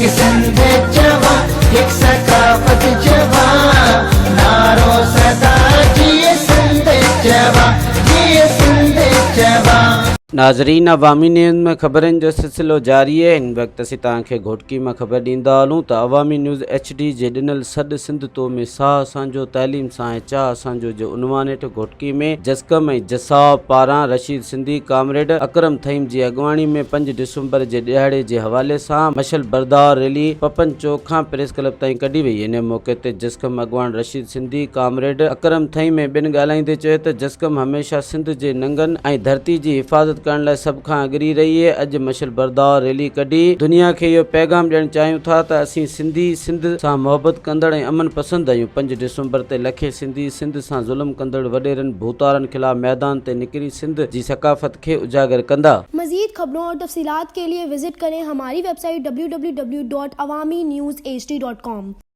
एक सिंध जवा, एक सकाफत जवा, नारो सदा जिए सिंध जवा, जिए सिंध जवा। नाज़रीन, अवामी न्यूज़ में ख़बरनि जो सिलसिलो जारी है। इन वक़्तु असीं तव्हांखे घोटकी में ख़बर ॾींदा हलूं त अवामी न्यूज़ HD जे ॾिनल सॾु सिंध तो में साह असांजो तइलीम सां ऐं चाह असांजो जे उनवान हेठि घोटकी में जसकम ऐं जसाव पारां रशीद सिंधी कामरेड अकरम थईम जी अॻवानी में 5 डिसंबर जे ॾियारे जे हवाले सां मशल बरदार रैली पपन चौक खां प्रेस क्लब ताईं कढी वई। इन मौक़े ते जसकम अॻवान रशीद सिंधी कामरेड अकरम थईम में ॿिनि ॻाल्हाईंदे चयो त जसकम हमेशह सिंध जे नंगनि ऐं धरती जी हिफ़ाज़त करण लाइ सभ खां अॻरी रही है। अॼु मशल बरदार रैली कढी दुनिया खे इहो पैगाम ॾियणु चाहियूं था त असीं सिंधी सिंध सां मोहबत कंदड़ ऐं अमन पसंद आहियूं। 5 डिसंबर ते लखे सिंधी सिंध सां ज़ुल्म कंदड़ वॾेरनि भूतारनि खिलाफ़ मैदान ते निकिरी सिंध जी सकाफ़त के उजागर कंदा। मज़ीद खबरों और तफसीलात के लिए विजिट करें हमारी वेबसाइट www.awamiNewsHD.com।